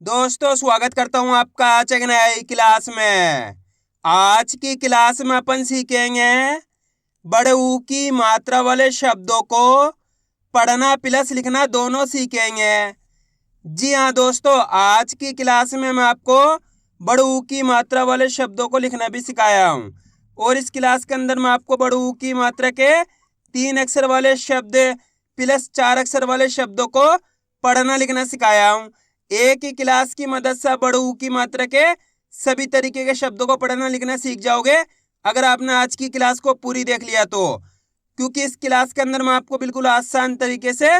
दोस्तों स्वागत करता हूं आपका आज एक नई क्लास में। आज की क्लास में अपन सीखेंगे बड़े ऊ की मात्रा वाले शब्दों को पढ़ना प्लस लिखना दोनों सीखेंगे। जी हाँ दोस्तों, आज की क्लास में मैं आपको बड़े ऊ की मात्रा वाले शब्दों को लिखना भी सिखाया हूँ और इस क्लास के अंदर मैं आपको बड़े ऊ की मात्रा के 3 अक्षर वाले शब्द प्लस 4 अक्षर वाले शब्दों को पढ़ना लिखना सिखाया हूँ। एक ही क्लास की मदद से बड़े ऊ की मात्रा के सभी तरीके के शब्दों को पढ़ना लिखना सीख जाओगे अगर आपने आज की क्लास को पूरी देख लिया तो। क्योंकि इस क्लास के अंदर मैं आपको बिल्कुल आसान तरीके से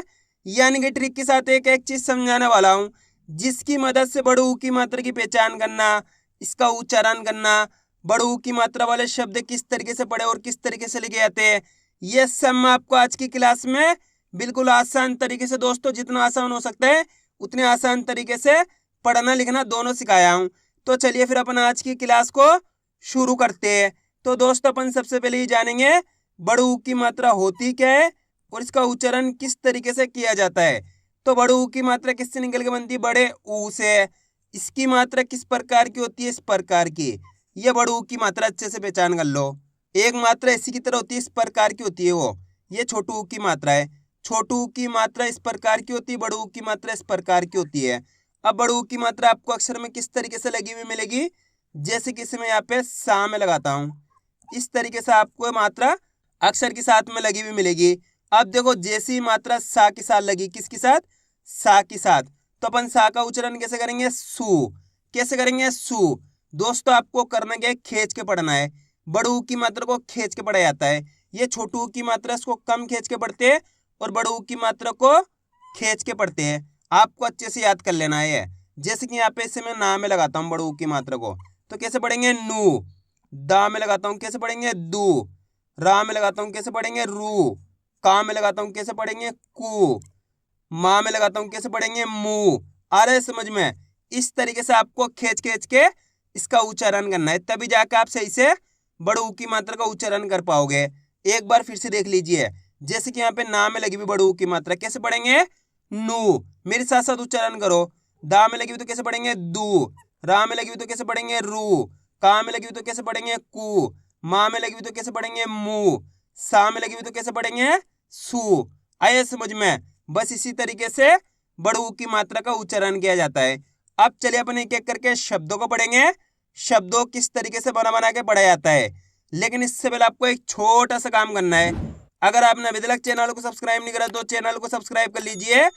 यानी कि ट्रिक के साथ एक एक चीज समझाने वाला हूँ, जिसकी मदद से बड़े ऊ की मात्रा की पहचान करना, इसका उच्चारण करना, बड़े ऊ की मात्रा वाले शब्द किस तरीके से पढ़े और किस तरीके से लिखे जाते हैं, ये सब मैं आपको आज की क्लास में बिल्कुल आसान तरीके से, दोस्तों जितना आसान हो सकता है उतने आसान तरीके से पढ़ना लिखना दोनों सिखाया हूँ। तो चलिए फिर अपन आज की क्लास को शुरू करते हैं। तो दोस्तों अपन सबसे पहले ही जानेंगे बड़े ऊ की मात्रा होती क्या है और इसका उच्चारण किस तरीके से किया जाता है। तो बड़े ऊ की मात्रा किससे निकल के बनती है? बड़े ऊ से। इसकी मात्रा किस प्रकार की होती है? इस प्रकार की। यह बड़े ऊ की मात्रा अच्छे से पहचान कर लो। एक मात्रा इसी की तरह होती है, इस प्रकार की होती है वो। ये छोटू ऊ की मात्रा है। छोटू ऊ की मात्रा इस प्रकार की होती है, बड़े ऊ की मात्रा इस प्रकार की होती है। अब बड़े ऊ की मात्रा आपको अक्षर में किस तरीके से लगी हुई मिलेगी? जैसे कि इसमें यहाँ पे सा में लगाता हूँ, इस तरीके से आपको मात्रा अक्षर के साथ में लगी हुई मिलेगी। अब देखो जैसी मात्रा सा के साथ लगी, किसके साथ? सा के साथ। तो अपन सा का उच्चारण कैसे करेंगे? सू। कैसे करेंगे? सू। दोस्तों आपको करना क्या है? खींच के पढ़ना है। बड़े ऊ की मात्रा को खींच के पढ़ा जाता है। ये छोटू ऊ की मात्रा इसको कम खींच के पढ़ते हैं और बड़े ऊ की मात्रा को खींच के पढ़ते हैं। आपको अच्छे से याद कर लेना है। जैसे कि यहाँ पे इसे मैं ना में लगाता हूँ बड़े ऊ की मात्रा को, तो कैसे पढ़ेंगे? नू। दा में लगाता हूँ, कैसे पढ़ेंगे? दू। रा में लगाता हूँ, कैसे पढ़ेंगे? रू। का में लगाता हूँ, कैसे पढ़ेंगे? कू। माँ में लगाता हूँ, कैसे पढ़ेंगे? मू। आ रहा है समझ में? इस तरीके से आपको खींच खींच के इसका उच्चारण करना है, तभी जाकर आप सही से बड़े ऊ की मात्रा का उच्चारण कर पाओगे। एक बार फिर से देख लीजिए। जैसे कि यहाँ पे ना में लगी हुई बड़े ऊ की मात्रा, कैसे पढ़ेंगे? नू। मेरे साथ साथ उच्चारण करो। दा में लगी हुई तो कैसे पढ़ेंगे? दू। रा में लगी हुई तो कैसे पढ़ेंगे? रू। का में लगी हुई तो कैसे पढ़ेंगे? कू। माँ में लगी हुई तो कैसे पढ़ेंगे? मू। सा में लगी हुई तो कैसे पढ़ेंगे? सू। आए समझ में? बस इसी तरीके से बड़े ऊ की मात्रा का उच्चारण किया जाता है। अब चलिए अपन एक एक करके शब्दों को पढ़ेंगे। शब्दों किस तरीके से बना बना के पढ़ा जाता है, लेकिन इससे पहले आपको एक छोटा सा काम करना है। अगर आपने अभी तक चैनल को सब्सक्राइब नहीं करा तो चैनल को सब्सक्राइब कर लीजिए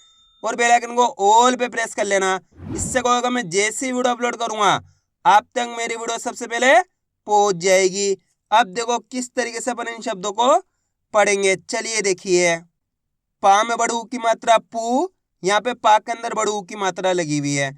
और बेल आइकन को ऑल पे प्रेस कर लेना। इससे क्या होगा, मैं जैसी वीडियो अपलोड करूंगा आप तक मेरी वीडियो सबसे पहले पहुंच जाएगी। अब देखो किस तरीके से अपन इन शब्दों को पढ़ेंगे। चलिए देखिए। पा में बड़े ऊ की मात्रा पू, यहाँ पे पा के अंदर बड़े ऊ की मात्रा लगी हुई है।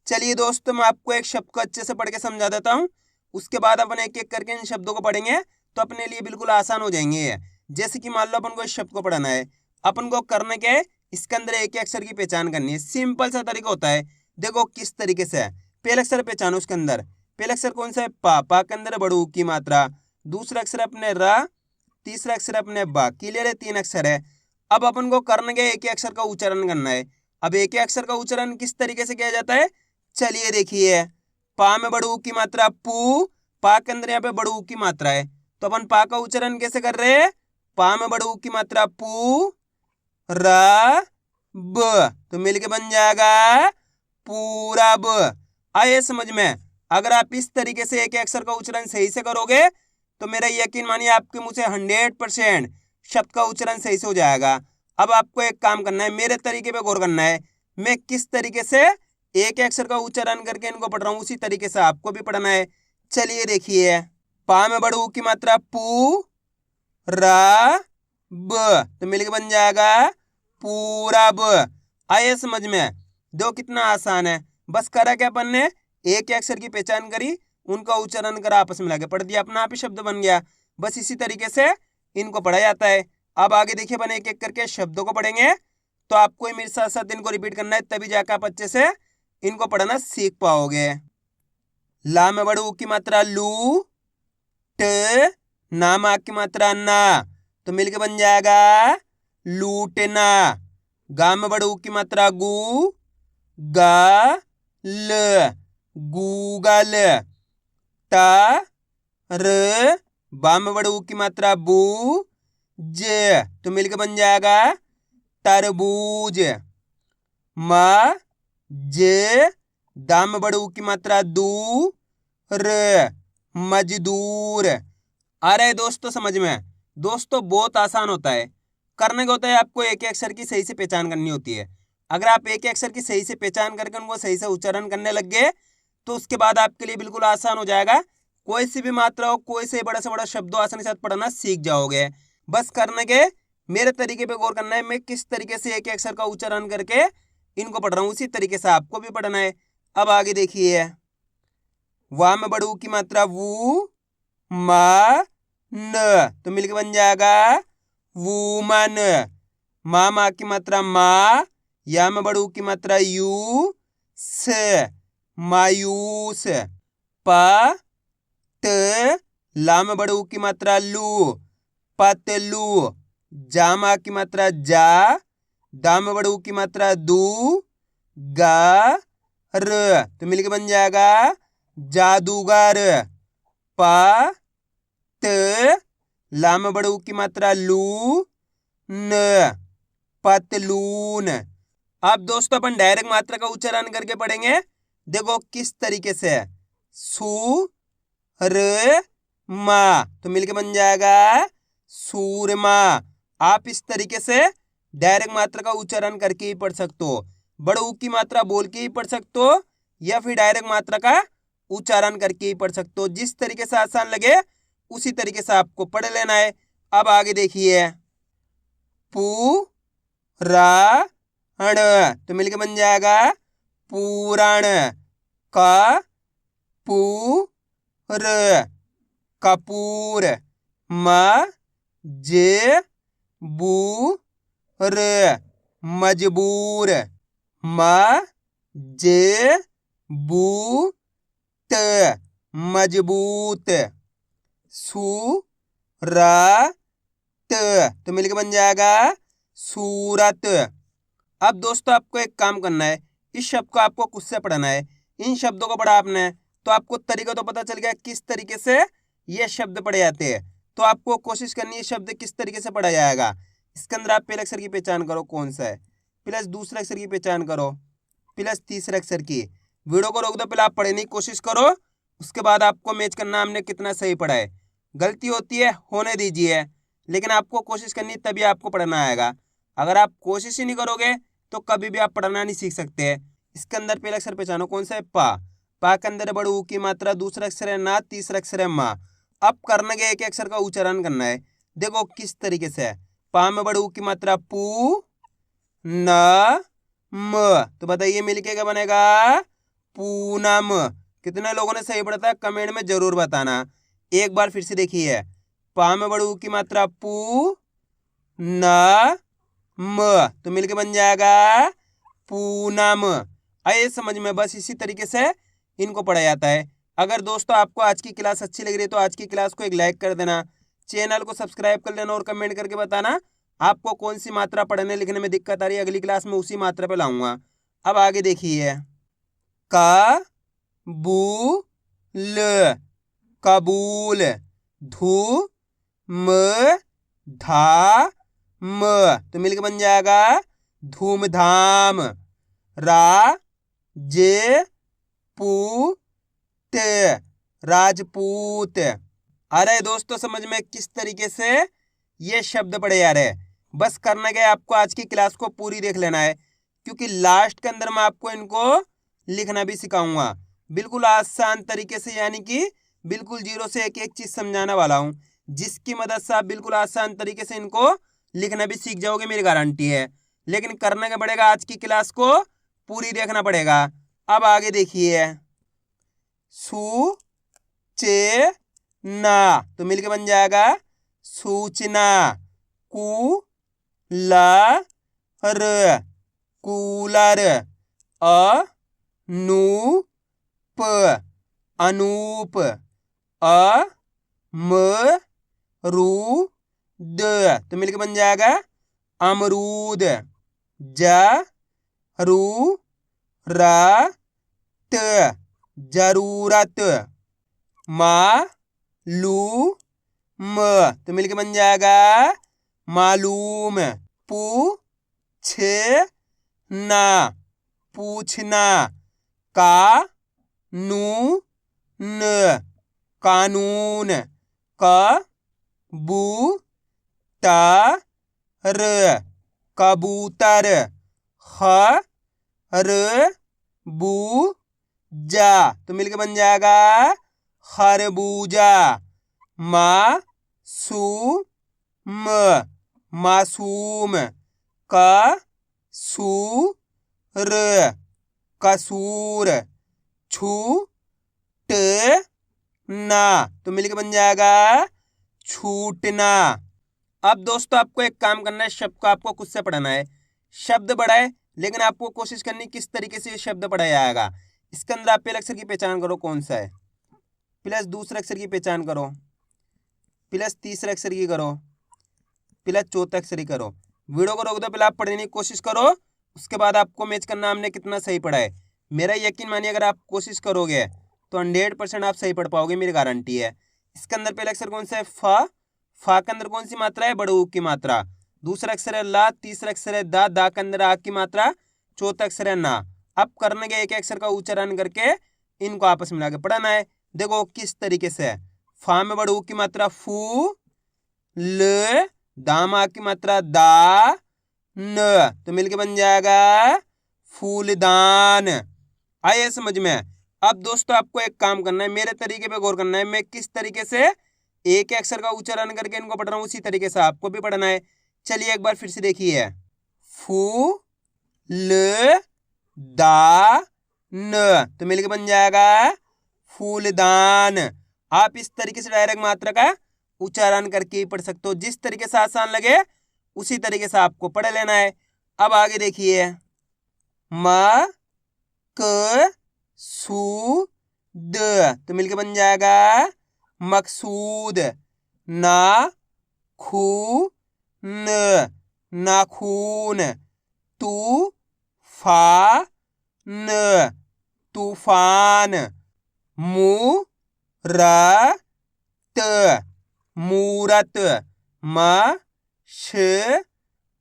चलिए दोस्तों मैं आपको एक शब्द को अच्छे से पढ़ के समझा देता हूँ, उसके बाद अपन एक एक करके इन शब्दों को पढ़ेंगे तो अपने लिए बिल्कुल आसान हो जाएंगे ये। जैसे कि मान लो अपन को इस शब्द को पढ़ना है, अपन को करना क्या है? इसके अंदर एक अक्षर की पहचान करनी है। सिंपल सा तरीका होता है। देखो किस तरीके से है। पहला अक्षर पहचानो उसके अंदर। पहला अक्षर कौन सा है? पा। पा के अंदर बड़े ऊ की मात्रा। दूसरा अक्षर अपने रा, तीसरा अक्षर अपने बा। क्लियर है? 3 अक्षर है। अब अपन को करना क्या है? एक ही अक्षर का उच्चारण करना है। अब एक ही अक्षर का उच्चारण किस तरीके से किया जाता है? चलिए देखिए। पा में बड़े ऊ की मात्रा पू, पा के अंदर यहाँ पे बड़े ऊ की मात्रा है, तो अपन पा का उच्चारण कैसे कर रहे हैं? पा में बड़े ऊ की मात्रा पू रा ब, तो मिलके बन जाएगा पूरा ब। आए समझ में? अगर आप इस तरीके से एक अक्षर का उच्चारण सही से करोगे तो मेरा यकीन मानिए आपके मुंह से 100% शब्द का उच्चारण सही से हो जाएगा। अब आपको एक काम करना है, मेरे तरीके पे गौर करना है। मैं किस तरीके से एक अक्षर का उच्चारण करके इनको पढ़ रहा हूँ, उसी तरीके से आपको भी पढ़ना है। चलिए देखिए। पा में बड़े ऊ की मात्रा पू रा ब, तो मिलके बन जाएगा पूरा ब। आए समझ में? दो कितना आसान है। बस करा क्या अपन ने? एक अक्षर की पहचान करी, उनका उच्चारण करा, आपस में लाके पढ़ दिया, अपना आप ही शब्द बन गया। बस इसी तरीके से इनको पढ़ा जाता है। अब आगे देखिए अपन एक एक करके शब्दों को पढ़ेंगे, तो आपको मेरे साथ साथ इनको रिपीट करना है, तभी जाकर आप अच्छे से इनको पढ़ना सीख पाओगे। ला में बड़े ऊ की मात्रा लू, ट ना मा की मात्रा ना, तो मिलके बन जाएगा लूटना। गा में बड़े ऊ की मात्रा गू, गा ल गूगल। त र बा में बड़े ऊ की मात्रा बू ज तो मिलकर बन जाएगा तरबूज। म ज दा में बड़े ऊ की मात्रा दू र मजदूर। आ रहा है दोस्तों समझ में? दोस्तों बहुत आसान होता है। करने का होता है आपको एक एक अक्षर की सही से पहचान करनी होती है। अगर आप एक एक अक्षर की सही से पहचान करके उनको सही से उच्चारण करने लग गए तो उसके बाद आपके लिए बिल्कुल आसान हो जाएगा। कोई सी भी मात्रा हो, कोई से बड़ा से बड़ा शब्द हो, आसानी से पढ़ना सीख जाओगे। बस करने के मेरे तरीके पे गौर करना है। मैं किस तरीके से एक एक अक्षर का उच्चारण करके इनको पढ़ रहा हूँ, उसी तरीके से आपको भी पढ़ना है। अब आगे देखिए, वाह में बड़ू की मात्रा वू मा न तो मिलकर बन जाएगा वूमन। मा की मात्रा मा, या में बड़ू की मात्रा यू स मायूस। प त ला में बड़ू की मात्रा लू पतलू। जामा की मात्रा जा, दा में बड़ू की मात्रा दू गा र तो मिलकर बन जाएगा जादूगर। प त ला में बड़ू की मात्रा लू न पतलून। अब दोस्तों अपन डायरेक्ट मात्रा का उच्चारण करके पढ़ेंगे। देखो किस तरीके से, सू र मा तो मिलके बन जाएगा सूरमा। आप इस तरीके से डायरेक्ट मात्रा का उच्चारण करके ही पढ़ सकते हो। बड़े ऊ की मात्रा बोल के ही पढ़ सकते हो या फिर डायरेक्ट मात्रा का उच्चारण करके ही पढ़ सकते हो। जिस तरीके से आसान लगे उसी तरीके से आपको पढ़ लेना है। अब आगे देखिए, पू रा अण तो मिलके बन जाएगा पूरण। क पू र कपूर। म जे बू र मजबूर। म जे बू त मजबूत। सू रा त तो मिलकर बन जाएगा सूरत। अब दोस्तों आपको एक काम करना है, इस शब्द को आपको खुद से पढ़ना है। इन शब्दों को पढ़ा आपने तो आपको तरीका तो पता चल गया किस तरीके से ये शब्द पढ़े जाते हैं। तो आपको कोशिश करनी है शब्द किस तरीके से पढ़ा जाएगा। इसके अंदर आप पहले अक्षर की पहचान करो कौन सा है, प्लस दूसरे अक्षर की पहचान करो, प्लस तीसरे अक्षर की। वीडियो को रोक दो, पहले आप पढ़ने की कोशिश करो, उसके बाद आपको मैच करना हमने कितना सही पढ़ा है। गलती होती है होने दीजिए, लेकिन आपको कोशिश करनी तभी आपको पढ़ना आएगा। अगर आप कोशिश ही नहीं करोगे तो कभी भी आप पढ़ना नहीं सीख सकते। इसके अंदर पहला अक्षर पहचानो कौन सा है, पा के अंदर बड़े ऊ की मात्रा, दूसरा अक्षर है ना, तीसरा अक्षर है मा। अब करने के एक अक्षर का उच्चारण करना है। देखो किस तरीके से, पा में बड़े ऊ की मात्रा पू न म तो बताइए मिलके क्या बनेगा, पूनम। कितने लोगों ने सही पढ़ा था कमेंट में जरूर बताना। एक बार फिर से देखिए, पा में बड़े ऊ की मात्रा पू न म तो मिलके बन जाएगा पूनम। आइए समझ में, बस इसी तरीके से इनको पढ़ा जाता है। अगर दोस्तों आपको आज की क्लास अच्छी लग रही है तो आज की क्लास को एक लाइक कर देना, चैनल को सब्सक्राइब कर लेना और कमेंट करके बताना आपको कौन सी मात्रा पढ़ने लिखने में दिक्कत आ रही है। अगली क्लास में उसी मात्रा पे लाऊंगा। अब आगे देखिए, का बू ल कबूल। धू म धा म तो मिलकर बन जाएगा धूमधाम। रा जे पू त राजपूत। अरे दोस्तों समझ में किस तरीके से ये शब्द पढ़े जा रहे हैं। बस करना क्या है, आपको आज की क्लास को पूरी देख लेना है, क्योंकि लास्ट के अंदर मैं आपको इनको लिखना भी सिखाऊंगा बिल्कुल आसान तरीके से, यानी कि बिल्कुल जीरो से एक एक चीज समझाने वाला हूं, जिसकी मदद से आप बिल्कुल आसान तरीके से इनको लिखना भी सीख जाओगे, मेरी गारंटी है। लेकिन करना क्या पड़ेगा, आज की क्लास को पूरी देखना पड़ेगा। अब आगे देखिए, सू चे ना तो मिलके बन जाएगा सूचना। कू ला र कूलर। अ नू प अनूप। अ म रू द तो मिलके बन जाएगा अमरूद। ज रू रा त जरूरत, मालूम तो मिलके बन जाएगा मालूम, पूछना पूछना, कानून कानून, कबूतर कबूतर, खरबूजा तो मिलके बन जाएगा खरबूजा, मासूम मासूम, कसूर कसूर, छूटना तो मिलके बन जाएगा छूटना। अब दोस्तों आपको एक काम करना है, शब्द को आपको खुद से पढ़ना है। शब्द बड़ा है लेकिन आपको कोशिश करनी किस तरीके से ये शब्द पढ़ा जाएगा। इसके अंदर आप पहले अक्षर की पहचान करो कौन सा है, प्लस दूसरे अक्षर की पहचान करो, प्लस तीसरे अक्षर की करो, प्लस चौथे अक्षर की करो। वीडियो को रोक दो, पहले आप पढ़ने की कोशिश करो, उसके बाद आपको मैच करना हमने कितना सही पढ़ा है। मेरा यकीन मानिए अगर आप कोशिश करोगे तो 100% आप सही पढ़ पाओगे, मेरी गारंटी है। इसके अंदर पहला अक्षर कौन सा है, फा। फा के अंदर कौन सी मात्रा है, बड़े ऊ की मात्रा। दूसरा अक्षर है ला, तीसरा अक्षर है दा, दा के अंदर आ की मात्रा, चौथा अक्षर है ना। अब करने के एक अक्षर का उच्चारण करके इनको आपस में मिला के पढ़ना है। देखो किस तरीके से है, फा में बड़े ऊ की मात्रा फू, ल, दामा की मात्रा दा, न तो मिलके बन जाएगा फूलदान। आइए समझ में। अब दोस्तों आपको एक काम करना है, मेरे तरीके पे गौर करना है, मैं किस तरीके से एक अक्षर का उच्चारण करके इनको पढ़ रहा हूँ, उसी तरीके से आपको भी पढ़ना है। चलिए एक बार फिर से देखिए, फू ल दा न तो मिलके बन जाएगा फूलदान। आप इस तरीके से डायरेक्ट मात्रा का उच्चारण करके ही पढ़ सकते हो, जिस तरीके से आसान लगे उसी तरीके से आपको पढ़ लेना है। अब आगे देखिए, म क सू द तो मिलके बन जाएगा मकसूद, ना खू न नाखून, तू फा न तूफान, मू र त मूरत, म श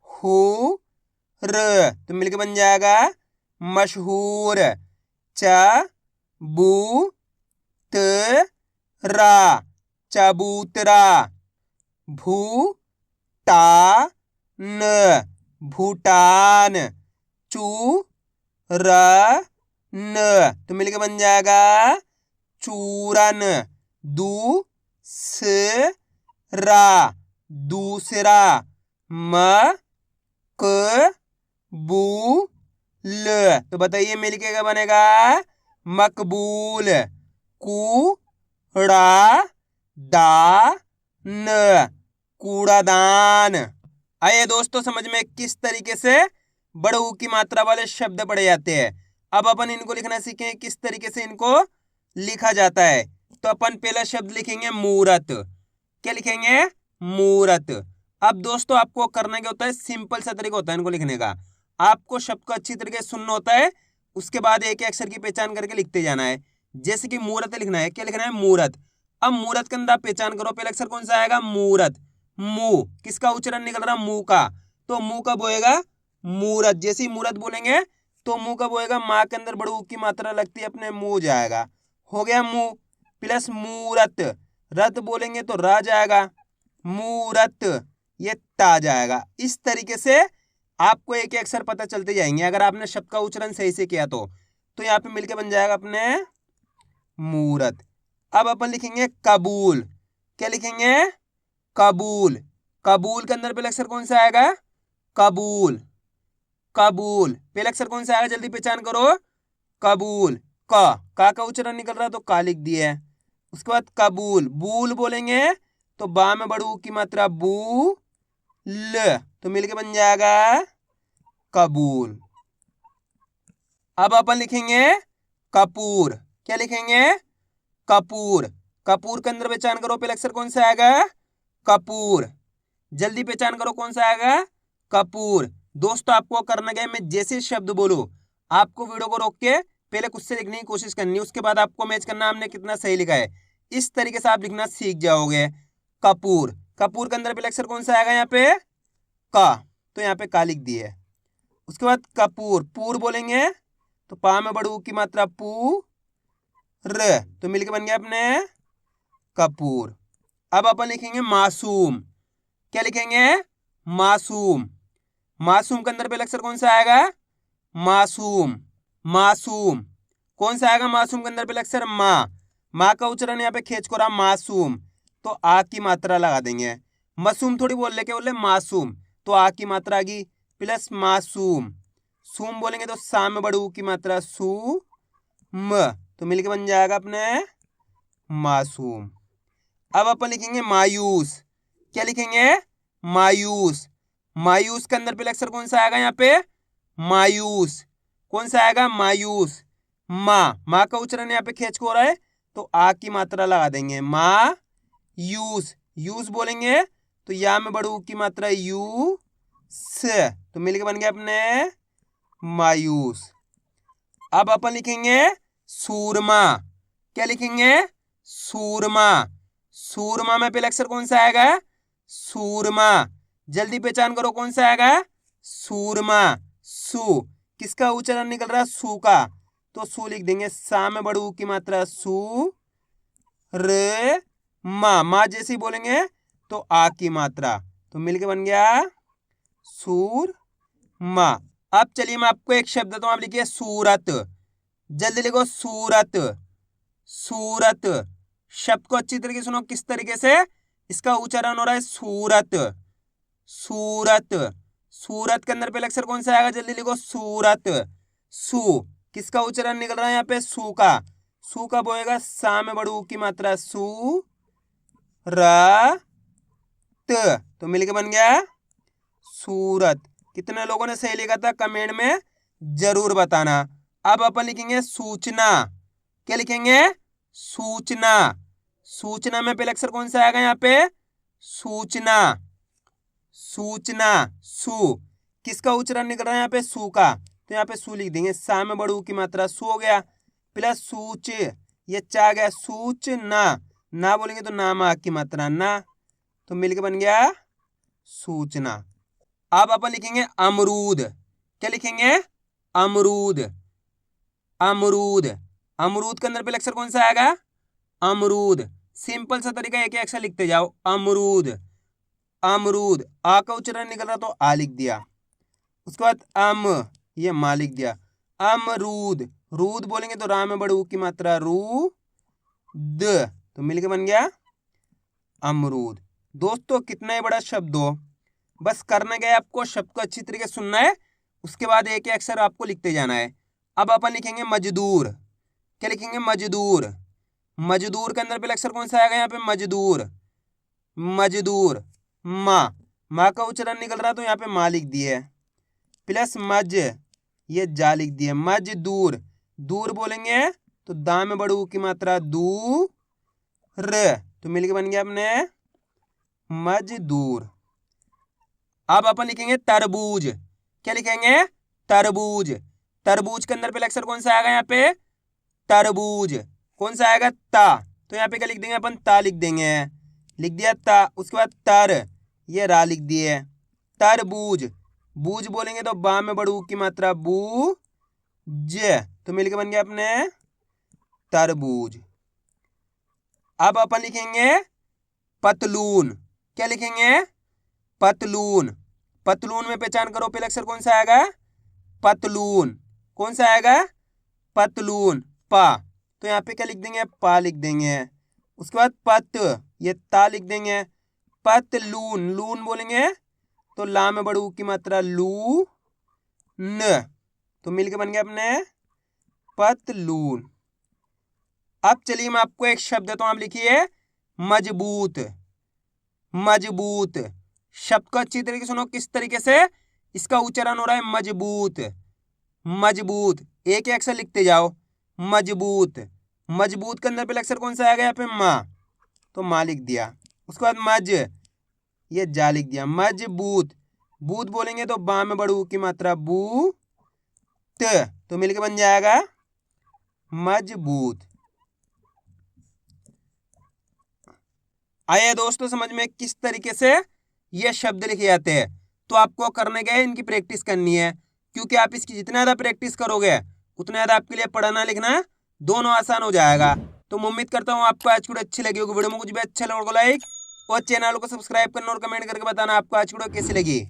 हू र तो मिलके बन जाएगा मशहूर, च बू त रा चबूतरा, भू टा न भूटान, चू र न तो मिलके बन जाएगा चूरन, दू स रा दूसरा, म क बू ल तो बताइए मिलके क्या बनेगा, मकबूल, कूड़ा दा न कूड़ादान। आइए दोस्तों समझ में किस तरीके से बड़े ऊ की मात्रा वाले शब्द पढ़े जाते हैं। अब अपन इनको लिखना सीखें, किस तरीके से इनको लिखा जाता है। तो अपन पहला शब्द लिखेंगे मूरत। क्या लिखेंगे, मूरत। अब दोस्तों आपको करना क्या होता है, सिंपल सा तरीका होता है इनको लिखने का। आपको शब्द को अच्छी तरीके से सुनना होता है, उसके बाद एक अक्षर की पहचान करके लिखते जाना है। जैसे कि मूरत लिखना है, क्या लिखना है, मूरत। अब मूरत के अंदर आप पहचान करो, पहला अक्षर कौन सा आएगा, मूरत। मुंह किसका उच्चारण निकल रहा, मुंह का, तो मुंह कब होएगा, मूरत। जैसे ही मूरत बोलेंगे तो मुंह कब होएगा, माँ के अंदर बड़े ऊ की मात्रा लगती है, अपने मुंह जाएगा, हो गया मुंह। प्लस मूरत, रत बोलेंगे तो रा जाएगा, मूरत ये ता जाएगा। इस तरीके से आपको एक अक्षर पता चलते जाएंगे, अगर आपने शब्द का उच्चारण सही से किया तो यहाँ पे मिलके बन जाएगा अपने मूरत। अब अपन लिखेंगे कबूल। क्या लिखेंगे, कबूल। कबूल के अंदर पहला अक्षर कौन सा आएगा, कबूल। कबूल पहला अक्षर कौन सा आएगा, जल्दी पहचान करो, कबूल। का उच्चारण निकल रहा तो का लिख दिया है। उसके बाद कबूल, बूल बोलेंगे तो बा में बड़ू की मात्रा बू ल तो मिलके बन जाएगा कबूल। अब अपन लिखेंगे कपूर। क्या लिखेंगे, कपूर। कपूर के अंदर पहचान करो, पहला अक्षर कौन सा आएगा, कपूर। जल्दी पहचान करो कौन सा आएगा, कपूर। दोस्तों आपको करना क्या है, मैं जैसे शब्द बोलूं आपको वीडियो को रोक के पहले खुद से लिखने की कोशिश करनी है, उसके बाद आपको मैच करना हमने कितना सही लिखा है। इस तरीके से आप लिखना सीख जाओगे। कपूर, कपूर के अंदर पहले अक्षर कौन सा आएगा यहाँ पे? का, तो यहाँ पे का लिख दी है। उसके बाद कपूर, पूर बोलेंगे तो पा में बड़ू की मात्रा पू र, तो मिलके बन गया अपने कपूर। अब अपन लिखेंगे मासूम। क्या लिखेंगे? मासूम। मासूम के अंदर पहले अक्षर कौन सा आएगा? मासूम। मासूम कौन सा आएगा? मासूम के अंदर पहले अक्षर माँ। माँ का उच्चारण यहाँ पे खींच को रहा मासूम, तो आ की मात्रा लगा देंगे। मासूम थोड़ी बोल ले, क्या बोल रहे? मासूम, तो आ की मात्रा आ गई प्लस मासूम। सूम बोलेंगे तो सा में बड़ू की मात्रा सू म, तो मिलके बन जाएगा अपने मासूम। अब अपन लिखेंगे मायूस। क्या लिखेंगे? मायूस। मायूस के अंदर पहले अक्षर कौन सा आएगा यहाँ पे? मायूस। कौन सा आएगा? मायूस। माँ का उच्चारण यहाँ पे खींच को हो रहा है, तो आ की मात्रा लगा देंगे मा यूस। यूस बोलेंगे तो या में बड़ू की मात्रा यू स, तो मिलके बन गया अपने मायूस। अब अपन लिखेंगे सूरमा। क्या लिखेंगे? सूरमा। सूरमा में पहले अक्षर कौन सा आएगा? सूरमा। जल्दी पहचान करो कौन सा आएगा? सूरमा। सू, किसका उच्चारण निकल रहा है? सू का, तो सू लिख देंगे सा में बड़ू की मात्रा सू र माँ जैसे ही बोलेंगे तो आ की मात्रा, तो मिलके बन गया सूर माँ। अब चलिए मैं आपको एक शब्द तो आप लिखिए सूरत। जल्दी लिखो सूरत। सूरत शब्द को अच्छी तरीके से सुनो, किस तरीके से इसका उच्चारण हो रहा है? सूरत। सूरत। सूरत के अंदर पहले अक्षर कौन सा आएगा? जल्दी लिखो सूरत। सू, किसका उच्चारण निकल रहा है यहाँ पे? सू का। सू कब होएगा? सा में बड़ू की मात्रा सू र त, तो मिलके बन गया सूरत। कितने लोगों ने सही लिखा था कमेंट में जरूर बताना। अब अपन लिखेंगे सूचना। क्या लिखेंगे? सूचना। सूचना में पहले अक्षर कौन सा आएगा यहाँ पे? सूचना। सूचना। सू, किसका उच्चारण निकल रहा है यहाँ पे? सू का, तो यहाँ पे सू लिख देंगे सा में बड़ू की मात्रा सू हो गया प्लस सूच, ये चा गया सूचना। ना बोलेंगे तो नाम आ की मात्रा ना, तो मिलके बन गया सूचना। अब अपन लिखेंगे अमरूद। क्या लिखेंगे? अमरूद। अमरूद। अमरूद के अंदर पहले अक्षर कौन सा आएगा? अमरूद। सिंपल सा तरीका, एक अक्षर लिखते जाओ अमरूद। अमरूद, आ का उच्चारण निकल रहा तो आ लिख दिया। उसके बाद ये मा लिख दिया। अमरूद। रूद बोलेंगे तो रा में बड़ू की मात्रा रू द, तो मिलके बन गया अमरूद। दोस्तों कितना ही बड़ा शब्द हो, बस करना क्या है आपको? शब्द को अच्छी तरीके से सुनना है, उसके बाद एक अक्षर आपको लिखते जाना है। अब अपन लिखेंगे मजदूर। क्या लिखेंगे? मजदूर। मजदूर के अंदर पहले अक्षर कौन सा आएगा यहाँ पे? मजदूर। मजदूर। माँ का उच्चारण निकल रहा तो यहाँ पे माँ लिख दिए प्लस मज, ये जा लिख दिए मजदूर। दूर बोलेंगे तो दा में बड़ू की मात्रा दू र, तो मिलके बन गया अपने मजदूर। अब अपन लिखेंगे तरबूज। क्या लिखेंगे? तरबूज। तरबूज के अंदर पहले अक्षर कौन सा आएगा यहाँ पे? तरबूज। कौन सा आएगा? ता, तो यहाँ पे क्या लिख देंगे अपन? ता लिख देंगे। लिख दिया ता। उसके बाद तर, ये रा लिख दिए तरबूज। बूझ बोलेंगे तो बा में बड़ू की मात्रा बू ज, तो मिलके बन गया अपने तरबूज। अब अपन लिखेंगे पतलून। क्या लिखेंगे? पतलून। पतलून में पहचान करो पहले अक्षर कौन सा आएगा? पतलून। कौन सा आएगा? पतलून। पा, तो यहाँ पे क्या लिख देंगे? पा लिख देंगे। उसके बाद पत, ये ता लिख देंगे पतलून। लून बोलेंगे तो ला में बड़ू की मात्रा लू न, तो मिलके बन गया अपने पतलून। अब चलिए मैं आपको एक शब्द तो आप लिखिए मजबूत। मजबूत शब्द को अच्छी तरीके से सुनो, किस तरीके से इसका उच्चारण हो रहा है? मजबूत। मजबूत, एक एक अक्षर लिखते जाओ मजबूत। मजबूत के अंदर पहले अक्षर कौन सा आएगा यहाँ पे? माँ, तो माँ लिख दिया। उसके बाद मज, ये जा लिख दिया मजबूत। बूत बोलेंगे तो बा में बड़ू की मात्रा बू त, तो मिलके बन जाएगा मजबूत। आइए दोस्तों समझ में किस तरीके से ये शब्द लिखे जाते हैं। तो आपको करने गए इनकी प्रैक्टिस करनी है, क्योंकि आप इसकी जितना ज़्यादा प्रैक्टिस करोगे उतना ज़्यादा आपके लिए पढ़ना लिखना दोनों आसान हो जाएगा। तो मैं उम्मीद करता हूँ आपको आज की वीडियो अच्छी लगी होगी। वीडियो में कुछ भी अच्छा लगा लाइक और चैनल को सब्सक्राइब करना और कमेंट करके बताना आपको आज की वीडियो कैसी लगी।